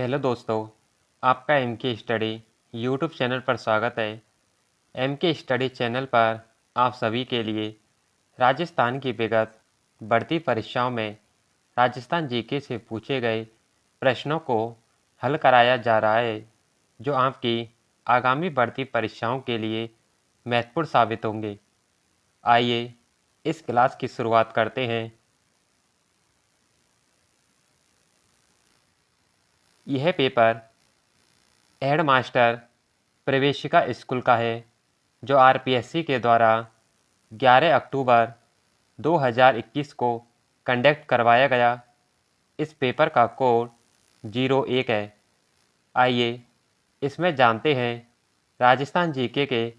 Hello दोस्तों, आपका M के स्टडी यूट्यूब चैनल पर स्वागत है। एम के स्टडी चैनल पर आप सभी के लिए राजस्थान की विगत बढ़ती परीक्षाओं में राजस्थान जीके से पूछे गए प्रश्नों को हल कराया जा रहा है, जो आपकी आगामी बढ़ती परीक्षाओं के लिए महत्वपूर्ण साबित होंगे। आइए इस क्लास की शुरुआत करते हैं। यह पेपर हेड मास्टर प्रवेशिका स्कूल का है, जो आरपीएससी के द्वारा 11 अक्टूबर 2021 को कंडक्ट करवाया गया। इस पेपर का कोड 01 है। आइए इसमें जानते हैं राजस्थान जीके के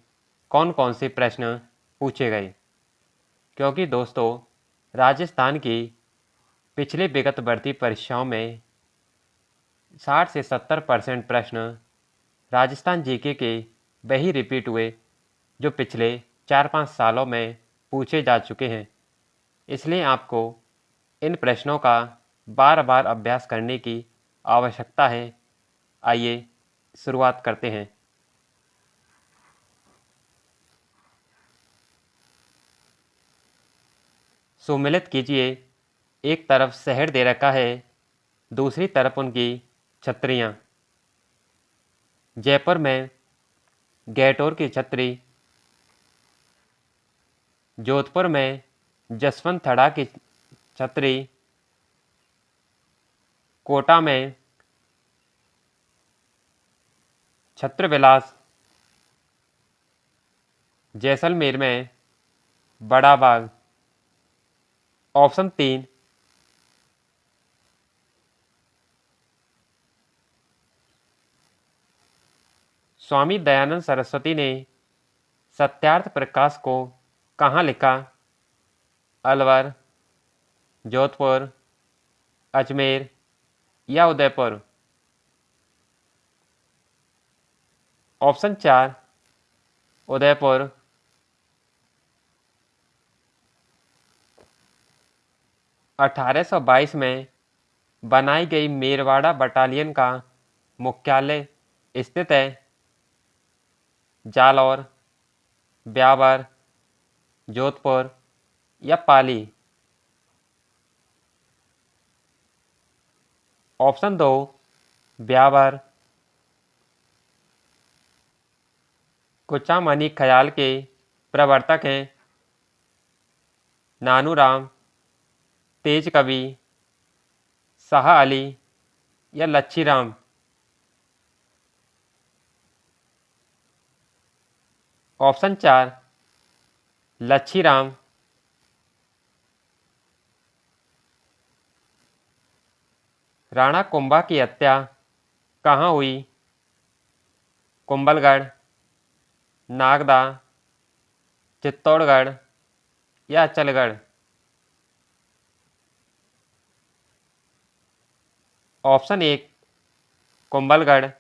कौन कौन से प्रश्न पूछे गए। क्योंकि दोस्तों, राजस्थान की पिछले विगत बढ़ती परीक्षाओं में 60 से 70% प्रश्न राजस्थान जीके के वही रिपीट हुए जो पिछले 4-5 सालों में पूछे जा चुके हैं। इसलिए आपको इन प्रश्नों का बार बार अभ्यास करने की आवश्यकता है। आइए शुरुआत करते हैं। सुमिलित कीजिए, एक तरफ शहर दे रखा है, दूसरी तरफ उनकी छतरियाँ। जयपुर में गैटोर की छतरी, जोधपुर में जसवंत थड़ा की छतरी, कोटा में छत्रविलास, जैसलमेर में बड़ा बाग। ऑप्शन 3, स्वामी दयानंद सरस्वती ने सत्यार्थ प्रकाश को कहाँ लिखा? अलवर, जोधपुर, अजमेर या उदयपुर। ऑप्शन 4, उदयपुर। 1822 में बनाई गई मेरवाड़ा बटालियन का मुख्यालय स्थित है जालौर, ब्यावर, जोधपुर या पाली। ऑप्शन 2, ब्यावर। कुचामनी ख्याल के प्रवर्तक हैं नानूराम, तेज कवि, शाह अली या लच्छीराम। ऑप्शन 4, लच्छीराम। राणा कुंभा की हत्या कहाँ हुई? कुंभलगढ़, नागदा, चित्तौड़गढ़ या अचलगढ़। ऑप्शन 1, कुंभलगढ़।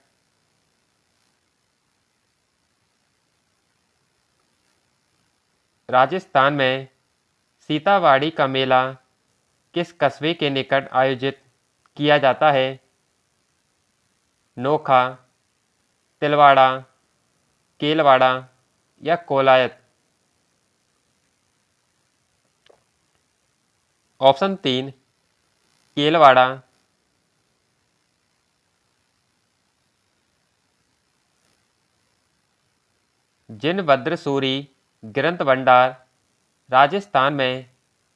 राजस्थान में सीतावाड़ी का मेला किस कस्बे के निकट आयोजित किया जाता है? नोखा, तिलवाड़ा, केलवाड़ा या कोलायत। ऑप्शन 3, केलवाड़ा। जिनभद्र सूरी ग्रंथ भंडार राजस्थान में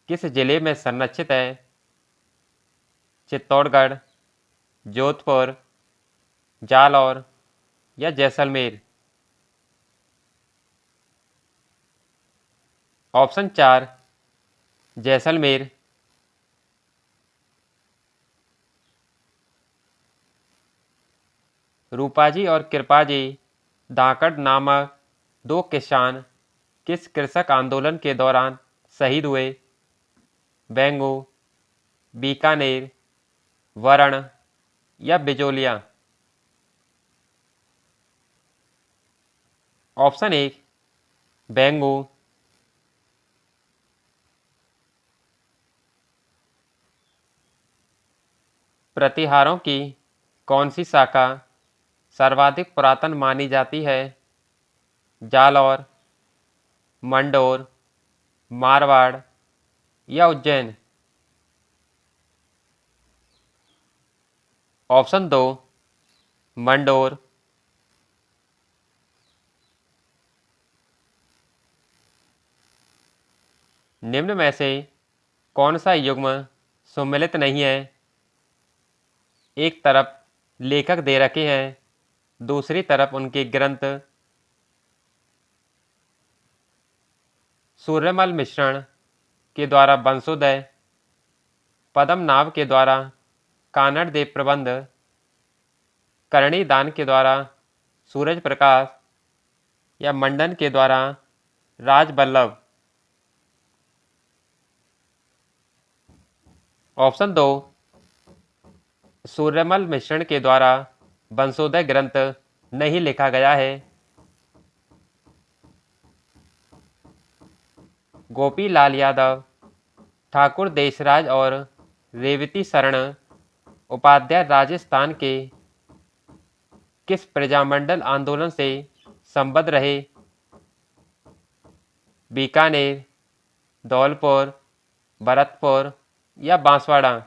किस जिले में संरक्षित है? चित्तौड़गढ़, जोधपुर, जालौर या जैसलमेर। ऑप्शन 4, जैसलमेर। रूपाजी और कृपाजी धाकड़ नामक दो किसान किस कृषक आंदोलन के दौरान शहीद हुए? बेंगू, बीकानेर, वरण या बिजोलिया। ऑप्शन 1, बेंगू। प्रतिहारों की कौन सी शाखा सर्वाधिक पुरातन मानी जाती है? जालौर, मंडोर, मारवाड़ या उज्जैन? ऑप्शन दो, मंडोर। निम्न में से कौन सा युग्म सुमेलित नहीं है? एक तरफ लेखक दे रखे हैं, दूसरी तरफ उनके ग्रंथ। सूर्यमल मिश्रण के द्वारा वंशोदय, पद्मनाभ के द्वारा कानड़ देव प्रबंध, करणी दान के द्वारा सूरज प्रकाश या मंडन के द्वारा राजवल्लभ? ऑप्शन दो, सूर्यमल मिश्रण के द्वारा वंशोदय ग्रंथ नहीं लिखा गया है। गोपी लाल यादव, ठाकुर देशराज और रेवती शरण उपाध्याय राजस्थान के किस प्रजामंडल आंदोलन से संबद्ध रहे? बीकानेर, धौलपुर, भरतपुर या बांसवाड़ा?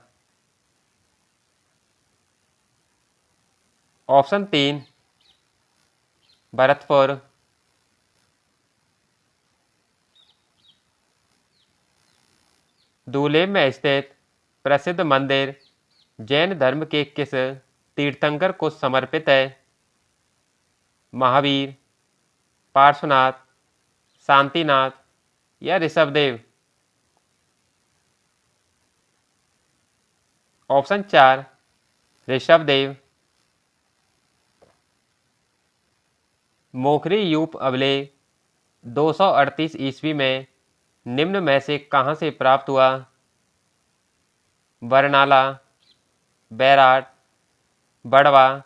ऑप्शन तीन, भरतपुर। दूल्हे में स्थित प्रसिद्ध मंदिर जैन धर्म के किस तीर्थंकर को समर्पित है? महावीर, पार्श्वनाथ, शांतिनाथ या ऋषभदेव? ऑप्शन चार, ऋषभदेव। मोखरी यूप अभिलेख 238 ईस्वी में निम्न में से कहाँ से प्राप्त हुआ? बरनाला, बैराट, बड़वा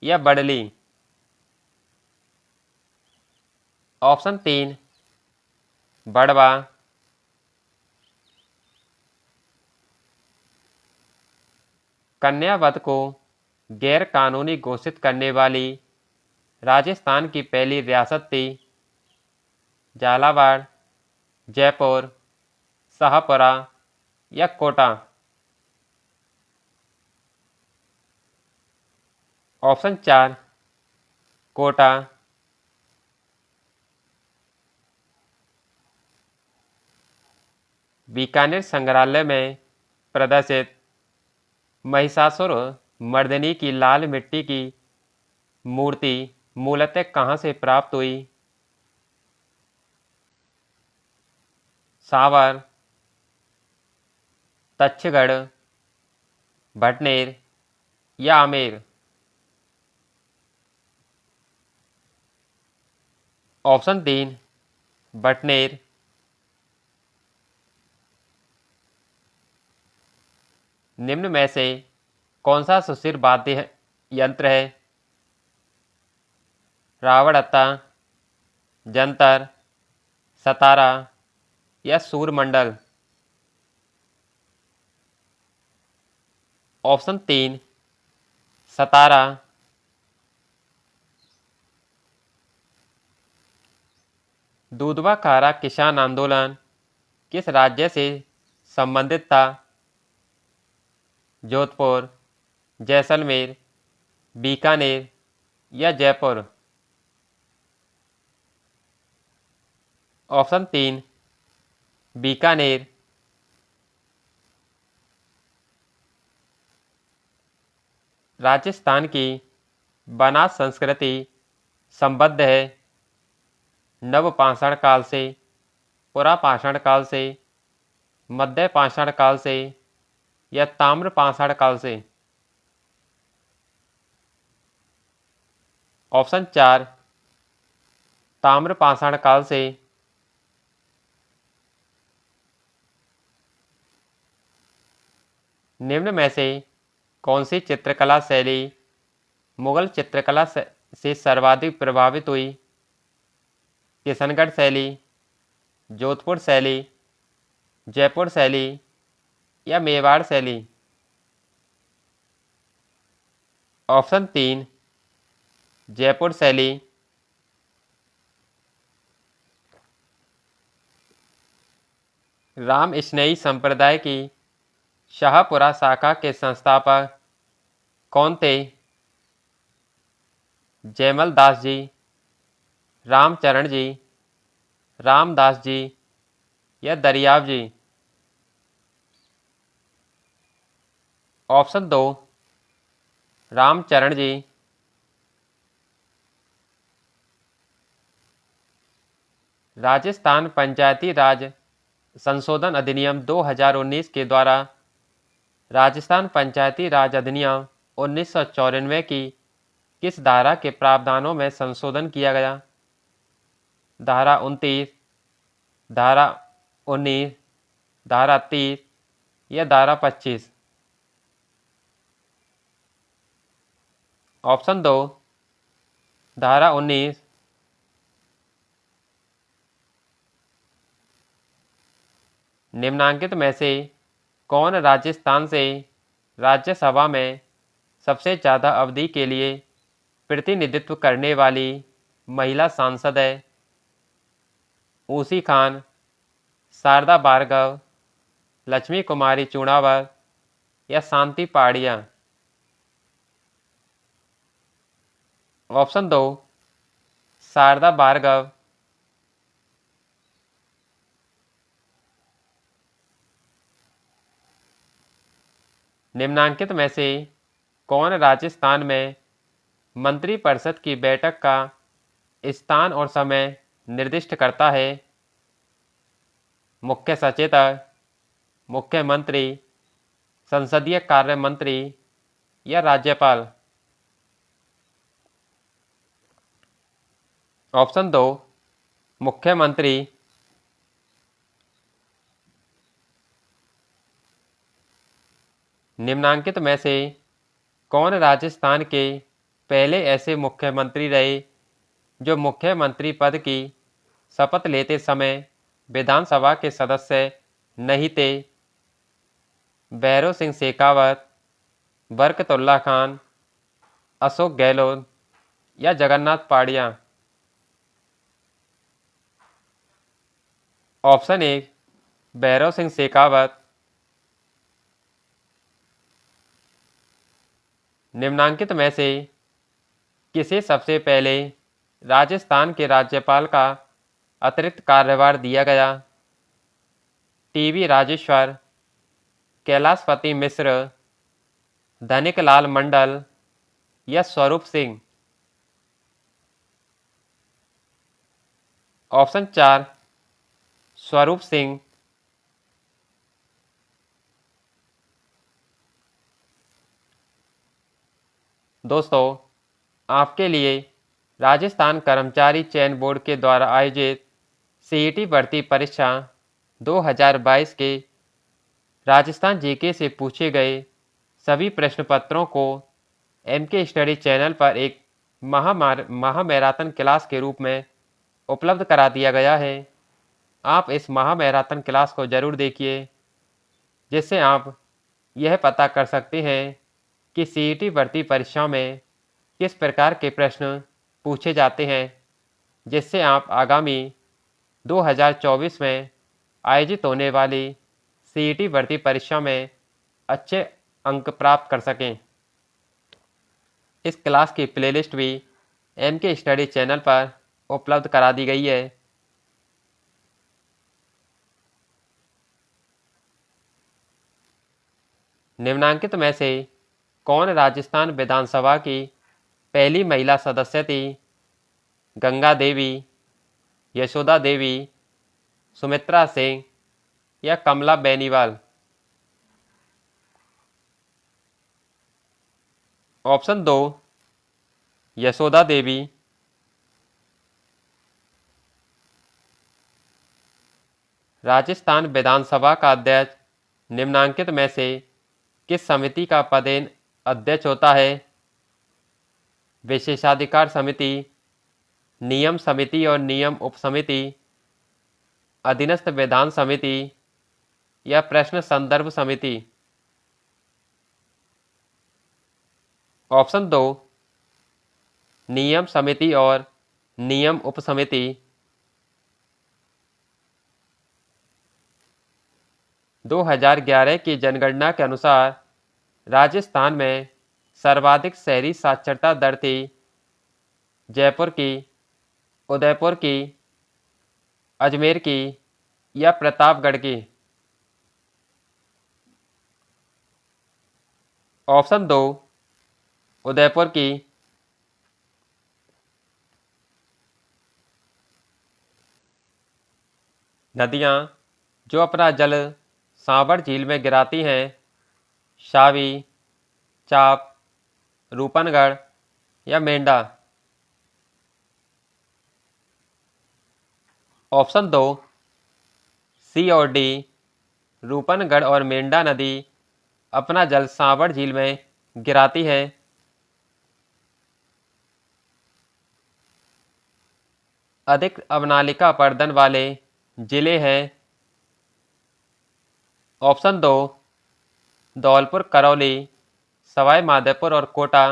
या बडली? ऑप्शन तीन, बड़वा। कन्यावध को गैर कानूनी घोषित करने वाली राजस्थान की पहली रियासत थी? झालावाड़, जयपुर, शाहपुरा या कोटा? ऑप्शन चार, कोटा। बीकानेर संग्रहालय में प्रदर्शित महिषासुर मर्दिनी की लाल मिट्टी की मूर्ति मूलतः कहाँ से प्राप्त हुई? सावर, तक्षगढ़, भटनेर या आमेर? ऑप्शन तीन, भटनेर। निम्न में से कौन सा सुशिर वाद्य यंत्र है? रावड़त्ता, जंतर, सतारा या सूरमंडल? ऑप्शन तीन, सतारा। दूधवा खारा किसान आंदोलन किस राज्य से संबंधित था? जोधपुर, जैसलमेर, बीकानेर या जयपुर? ऑप्शन तीन, बीकानेर। राजस्थान की बनास संस्कृति संबद्ध है नवपाषाण काल से, पुरापाषाण काल से, मध्यपाषाण काल से या ताम्रपाषाण काल से? ऑप्शन चार, ताम्रपाषाण काल से। निम्न में से कौन सी चित्रकला शैली मुगल चित्रकला से सर्वाधिक प्रभावित हुई? किशनगढ़ शैली, जोधपुर शैली, जयपुर शैली या मेवाड़ शैली? ऑप्शन 3 जयपुर शैली, राम स्नेही संप्रदाय की शाहपुरा शाखा के संस्थापक कौन थे? जयमल दास जी, रामचरण जी, रामदास जी या दरियाव जी? ऑप्शन 2 रामचरण जी। राजस्थान पंचायती राज संशोधन अधिनियम 2019 के द्वारा राजस्थान पंचायती राज अधिनियम 1994 की किस धारा के प्रावधानों में संशोधन किया गया? धारा 29, धारा 19, धारा 30 या धारा 25? ऑप्शन 2 धारा 19। निम्नांकित में से कौन राजस्थान से राज्यसभा में सबसे ज़्यादा अवधि के लिए प्रतिनिधित्व करने वाली महिला सांसद है? ऊसी खान, शारदा भार्गव, लक्ष्मी कुमारी चूड़ावर या शांति पाड़िया? ऑप्शन 2 शारदा भार्गव। निम्नांकित में से कौन राजस्थान में मंत्रिपरिषद की बैठक का स्थान और समय निर्दिष्ट करता है? मुख्य सचेतक, मुख्यमंत्री, संसदीय कार्य मंत्री या राज्यपाल? ऑप्शन 2 मुख्यमंत्री। निम्नांकित में से कौन राजस्थान के पहले ऐसे मुख्यमंत्री रहे जो मुख्यमंत्री पद की शपथ लेते समय विधानसभा के सदस्य नहीं थे? भैरों सिंह शेखावत, बरकतुल्ला खान, अशोक गहलोत या जगन्नाथ पाड़िया? ऑप्शन 1 भैरव सिंह शेखावत। निम्नांकित में से किसे सबसे पहले राजस्थान के राज्यपाल का अतिरिक्त कार्यभार दिया गया? टीवी राजेश्वर, कैलाशपति मिश्र, धनिक लाल मंडल या स्वरूप सिंह? ऑप्शन 4 स्वरूप सिंह। दोस्तों, आपके लिए राजस्थान कर्मचारी चयन बोर्ड के द्वारा आयोजित सीईटी भर्ती परीक्षा 2022 के राजस्थान जीके से पूछे गए सभी प्रश्न पत्रों को एमके स्टडी चैनल पर एक महामैराथन क्लास के रूप में उपलब्ध करा दिया गया है। आप इस महामैराथन क्लास को ज़रूर देखिए, जिससे आप यह पता कर सकते हैं कि सीईटी भर्ती परीक्षा में किस प्रकार के प्रश्न पूछे जाते हैं, जिससे आप आगामी 2024 में आयोजित होने वाली सीईटी भर्ती परीक्षा में अच्छे अंक प्राप्त कर सकें। इस क्लास की प्लेलिस्ट भी एमके स्टडी चैनल पर उपलब्ध करा दी गई है। निम्नांकित में से कौन राजस्थान विधानसभा की पहली महिला सदस्य थी? गंगा देवी, यशोदा देवी, सुमित्रा सिंह या कमला बेनीवाल? ऑप्शन 2 यशोदा देवी। राजस्थान विधानसभा का अध्यक्ष निम्नांकित में से किस समिति का पदेन अध्यक्ष होता है? विशेषाधिकार समिति, नियम समिति और नियम उपसमिति, अधीनस्थ विधान समिति या प्रश्न संदर्भ समिति? ऑप्शन 2 नियम समिति और नियम उपसमिति। 2011 की जनगणना के अनुसार राजस्थान में सर्वाधिक शहरी साक्षरता दर थी जयपुर की, उदयपुर की, अजमेर की या प्रतापगढ़ की। ऑप्शन 2 उदयपुर की। नदियाँ जो अपना जल सांभर झील में गिराती हैं, शावी, चाप, रूपनगढ़ या मेंढा। ऑप्शन 2 सी और डी, रूपनगढ़ और मेंढा नदी अपना जल सांभर झील में गिराती है। अधिक अवनालिका अपरदन वाले जिले हैं। ऑप्शन 2 धौलपुर, करौली, सवाई माधोपुर और कोटा।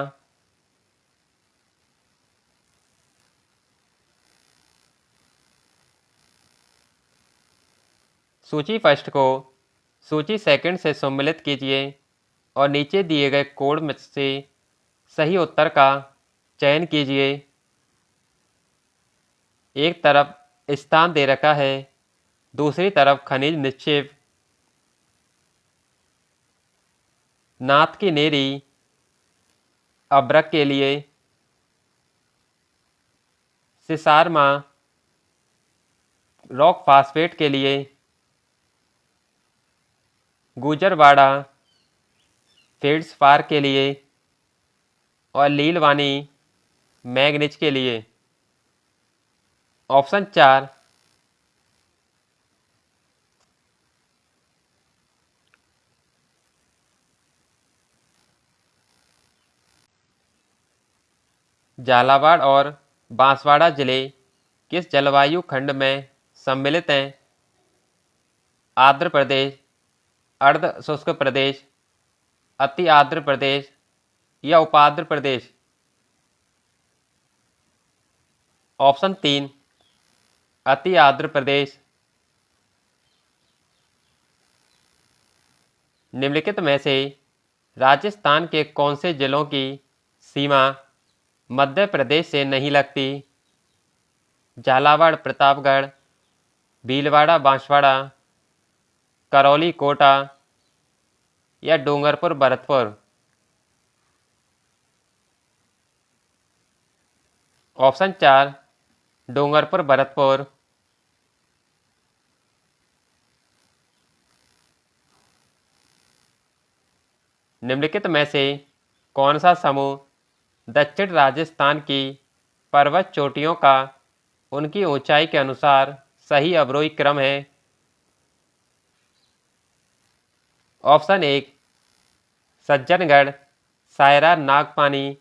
सूची फर्स्ट को सूची सेकंड से सम्मिलित कीजिए और नीचे दिए गए कोड में से सही उत्तर का चयन कीजिए। एक तरफ स्थान दे रखा है, दूसरी तरफ खनिज निक्षेप। नाथ की नेरी अभ्रक के लिए, सिसारमा रॉक फास्फेट के लिए, गुजरवाड़ा फेल्ड्सपार के लिए और लीलवानी मैंगनीज के लिए। ऑप्शन 4 झालावाड़ और बांसवाड़ा जिले किस जलवायु खंड में सम्मिलित हैं? आर्द्र प्रदेश, अर्ध शुष्क प्रदेश, अति आर्द्र प्रदेश या उपाद्र प्रदेश। ऑप्शन 3 अति आर्द्र प्रदेश। निम्नलिखित में से राजस्थान के कौन से जिलों की सीमा मध्य प्रदेश से नहीं लगती? झालावाड़ प्रतापगढ़, भीलवाड़ा बांसवाड़ा, करौली कोटा या डूंगरपुर भरतपुर। ऑप्शन 4 डूंगरपुर भरतपुर। निम्नलिखित में से कौन सा समूह दक्षिण राजस्थान की पर्वत चोटियों का उनकी ऊंचाई के अनुसार सही अवरोही क्रम है? ऑप्शन 1 सज्जनगढ़, सायरा, नागपानी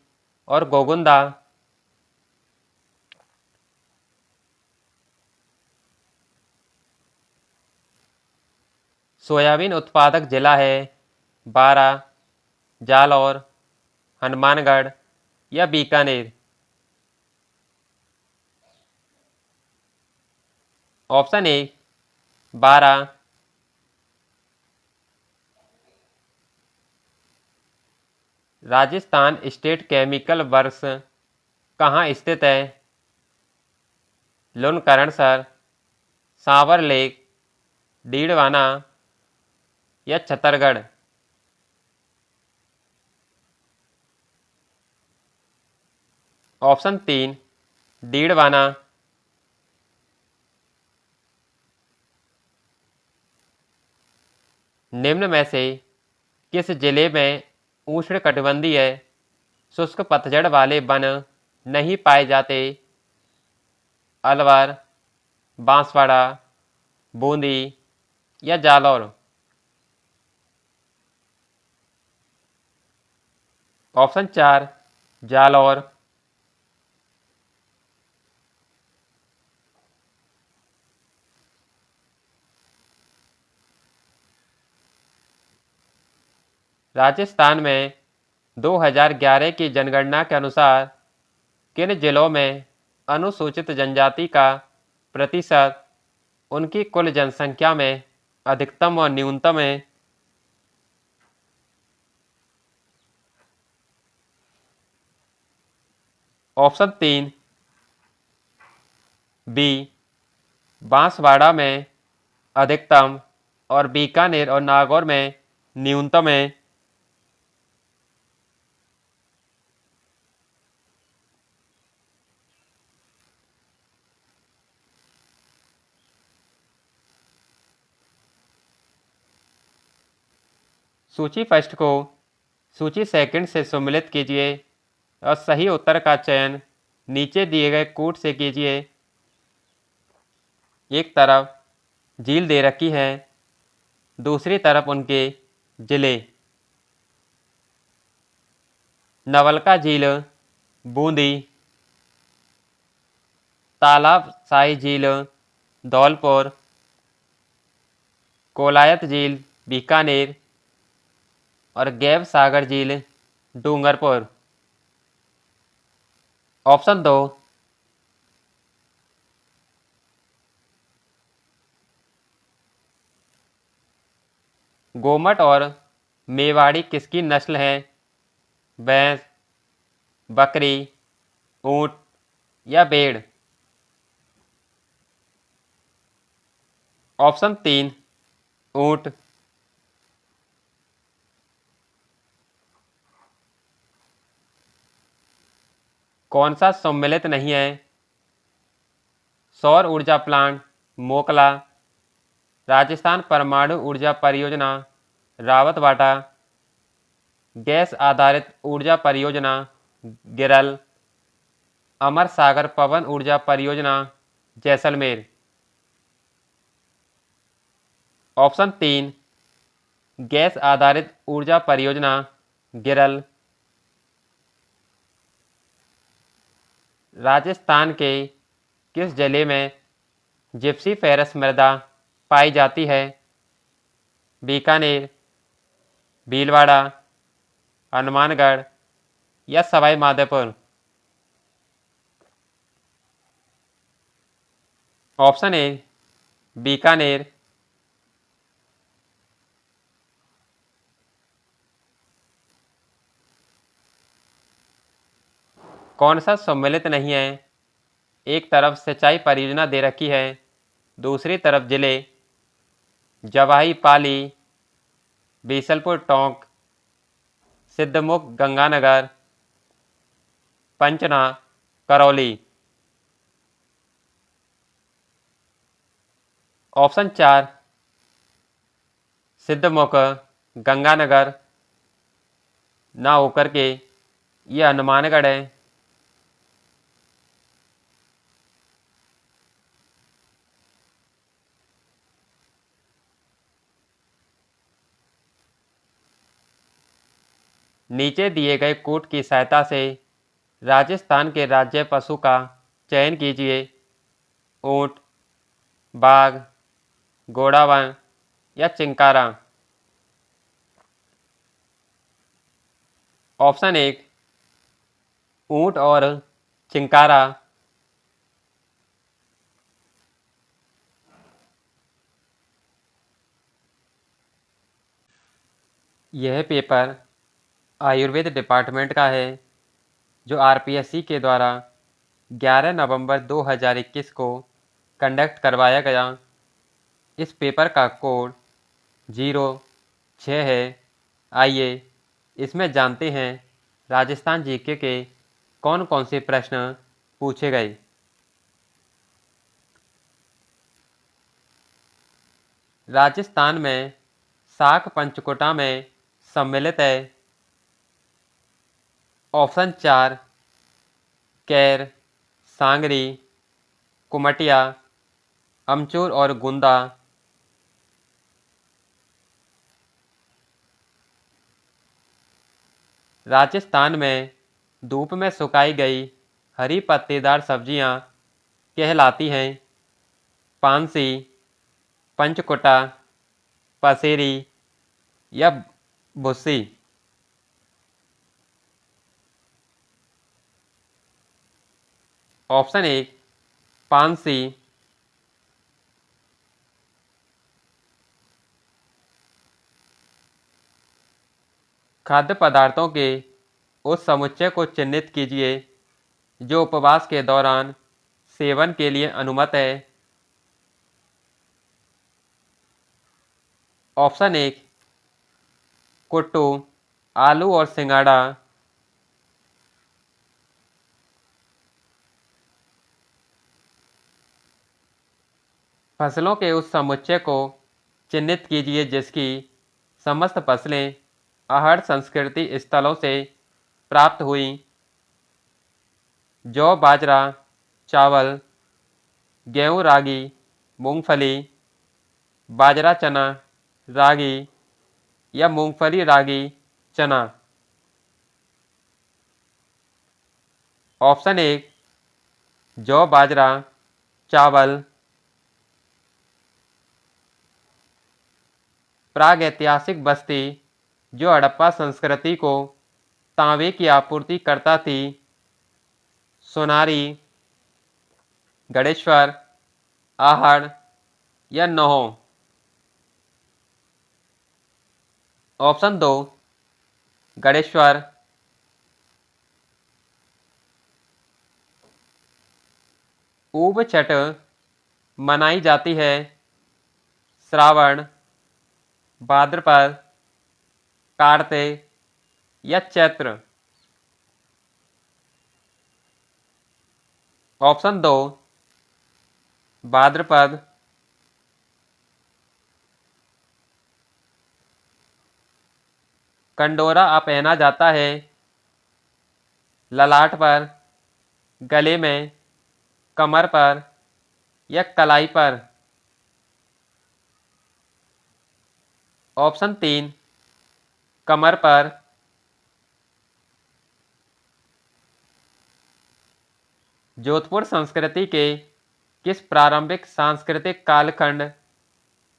और गोगुंदा। सोयाबीन उत्पादक जिला है बारा, जालौर, हनुमानगढ़ या बीकानेर। ऑप्शन 1 बारा। राजस्थान स्टेट केमिकल वर्क्स कहाँ स्थित है? लुनकरणसर, सांवर लेक, डीडवाना या छतरगढ़। ऑप्शन 3 डीडवाना। निम्न में से किस जिले में उष्णकटिबंधीय शुष्क पतझड़ वाले वन नहीं पाए जाते? अलवर, बांसवाड़ा, बूंदी या जालौर। ऑप्शन 4 जालौर। राजस्थान में 2011 की जनगणना के अनुसार किन जिलों में अनुसूचित जनजाति का प्रतिशत उनकी कुल जनसंख्या में अधिकतम और न्यूनतम है? ऑप्शन 3 बी बांसवाड़ा में अधिकतम और बीकानेर और नागौर में न्यूनतम है। सूची फर्स्ट को सूची सेकंड से सम्मिलित कीजिए और सही उत्तर का चयन नीचे दिए गए कोड से कीजिए। एक तरफ झील दे रखी है, दूसरी तरफ उनके जिले। नवलका झील बूंदी, तालाब शाही झील धौलपुर, कोलायत झील बीकानेर और गैब सागर झील डूंगरपुर। ऑप्शन 2 गोमट और मेवाड़ी किसकी नस्ल है? भैंस, बकरी, ऊंट या भेड़? ऑप्शन 3 ऊंट। कौन सा सम्मिलित नहीं है? सौर ऊर्जा प्लांट मोकला, राजस्थान परमाणु ऊर्जा परियोजना रावतबाटा, गैस आधारित ऊर्जा परियोजना गिरल, अमर सागर पवन ऊर्जा परियोजना जैसलमेर। ऑप्शन 3 गैस आधारित ऊर्जा परियोजना गिरल। राजस्थान के किस जिले में जिप्सी फेरस मृदा पाई जाती है? बीकानेर, भीलवाड़ा, हनुमानगढ़ या सवाई माधोपुर? Option A Bikaner. कौन सा सम्मिलित नहीं है? एक तरफ सिंचाई परियोजना दे रखी है, दूसरी तरफ जिले जवाही पाली, बीसलपुर टोंक, सिद्धमुख गंगानगर, पंचना करौली। ऑप्शन 4 सिद्धमुख गंगानगर ना होकर के ये हनुमानगढ़ है। नीचे दिए गए कोड की सहायता से राजस्थान के राज्य पशु का चयन कीजिए। ऊंट, बाघ, घोड़ावन या चिंकारा? ऑप्शन 1 ऊंट और चिंकारा। यह पेपर आयुर्वेद डिपार्टमेंट का है जो आरपीएससी के द्वारा 11 नवंबर 2021 को कंडक्ट करवाया गया। इस पेपर का कोड 06 है। आइए इसमें जानते हैं राजस्थान जीके के कौन कौन से प्रश्न पूछे गए। राजस्थान में शाक पंचकुटा में सम्मिलित है। ऑप्शन 4 कैर, सांगरी, कुमटिया, अमचूर और गुंदा। राजस्थान में धूप में सुखाई गई हरी पत्तेदार सब्जियां कहलाती हैं पानसी, पंचकुटा, पसेरी या भुस्सी। ऑप्शन ए पानसी, खाद्य पदार्थों के उस समुच्चय को चिह्नित कीजिए जो उपवास के दौरान सेवन के लिए अनुमत है। ऑप्शन एक कुट्टू, आलू और सिंगाड़ा। फसलों के उस समुच्चय को चिह्नित कीजिए जिसकी समस्त फसलें आहड़ संस्कृति स्थलों से प्राप्त हुई। जौ, बाजरा, चावल, गेहूं, रागी, मूंगफली, बाजरा, चना, रागी या मूंगफली, रागी, चना। ऑप्शन एक जौ, बाजरा, चावल। प्रागैतिहासिक बस्ती जो हड़प्पा संस्कृति को तांबे की आपूर्ति करता थी। सोनारी, गणेश्वर, आहड़ या नौहो। ऑप्शन दो गणेश्वर। ऊब छठ मनाई जाती है श्रावण, भाद्रपद, कार्तिक या चैत्र। ऑप्शन दो भाद्रपद। कंडोरा पहना जाता है ललाट पर, गले में, कमर पर या कलाई पर। ऑप्शन तीन कमर पर। जोधपुर संस्कृति के किस प्रारंभिक सांस्कृतिक कालखंड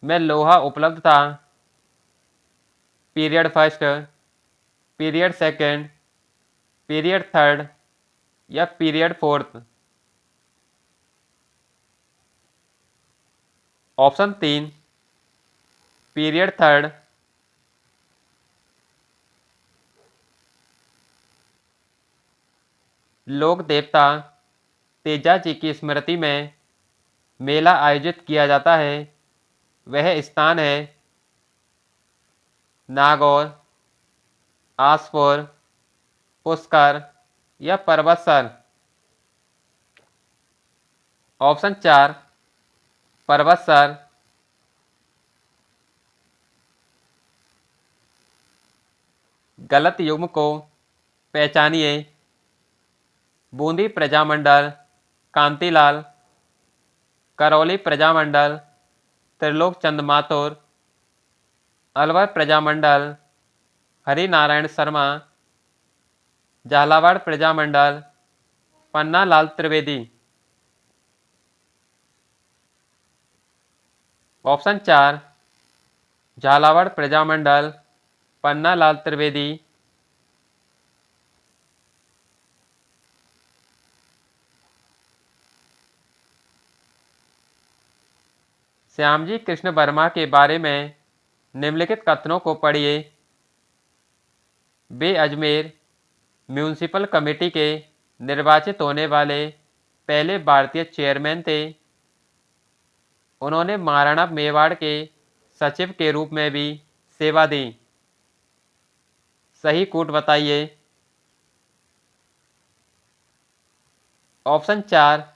में लोहा उपलब्ध था? Period first, period second, period third या पीरियड फोर्थ। ऑप्शन तीन पीरियड थर्ड। लोक देवता तेजा जी की स्मृति में मेला आयोजित किया जाता है। वह स्थान है नागौर, आसपुर, पुष्कर या परबतसर। ऑप्शन चार परबतसर। गलत युग्म को पहचानिए। बूंदी प्रजामंडल कांतिलाल, करौली प्रजामंडल त्रिलोक चंद माथुर, अलवर प्रजामंडल हरि नारायण शर्मा, झालावाड़ प्रजामंडल पन्ना लाल त्रिवेदी। ऑप्शन चार झालावाड़ प्रजामंडल पन्ना लाल त्रिवेदी। श्यामजी कृष्ण वर्मा के बारे में निम्नलिखित कथनों को पढ़िए। वे अजमेर म्यूनिसिपल कमेटी के निर्वाचित होने वाले पहले भारतीय चेयरमैन थे। उन्होंने महाराणा मेवाड़ के सचिव के रूप में भी सेवा दी। सही कूट बताइए। ऑप्शन चार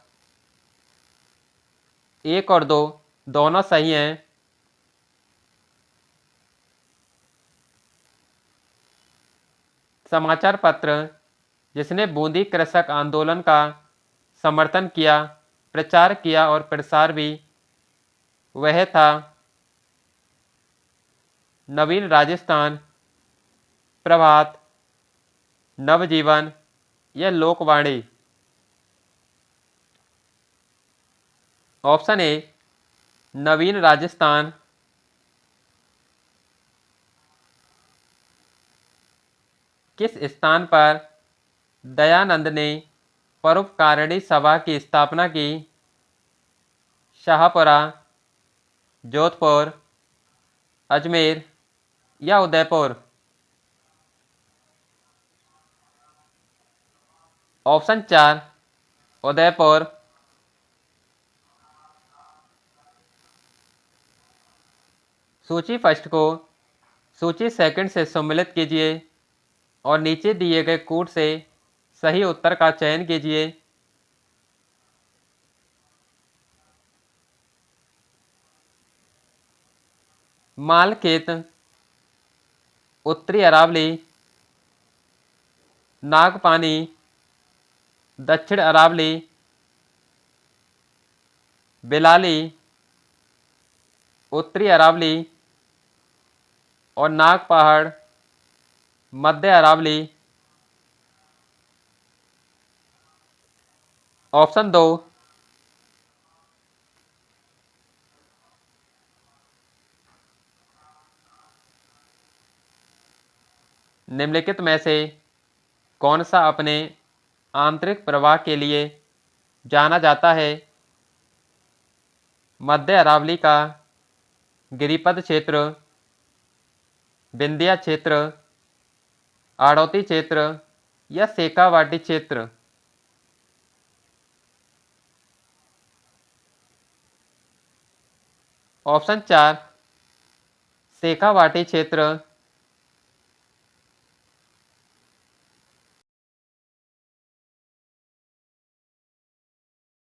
एक और दो दोनों सही हैं। समाचार पत्र जिसने बूंदी कृषक आंदोलन का समर्थन किया, प्रचार किया और प्रसार भी, वह था नवीन राजस्थान, प्रभात, नवजीवन या लोकवाणी। ऑप्शन ए नवीन राजस्थान। किस स्थान पर दयानंद ने परोपकारिणी सभा की स्थापना की? शाहपुरा, जोधपुर, अजमेर या उदयपुर? ऑप्शन 4 उदयपुर। सूची फर्स्ट को सूची सेकंड से सम्मिलित कीजिए और नीचे दिए गए कूट से सही उत्तर का चयन कीजिए। मालखेत, उत्तरी अरावली, नागपानी, दक्षिण अरावली, बिलाली, उत्तरी अरावली और नाग पहाड़, मध्य अरावली। ऑप्शन 2 निम्नलिखित में से कौन सा अपने आंतरिक प्रवाह के लिए जाना जाता है? मध्य अरावली का गिरिपद क्षेत्र, विंध्या क्षेत्र, आड़ौती क्षेत्र या शेखावाटी क्षेत्र? ऑप्शन 4 शेखावाटी क्षेत्र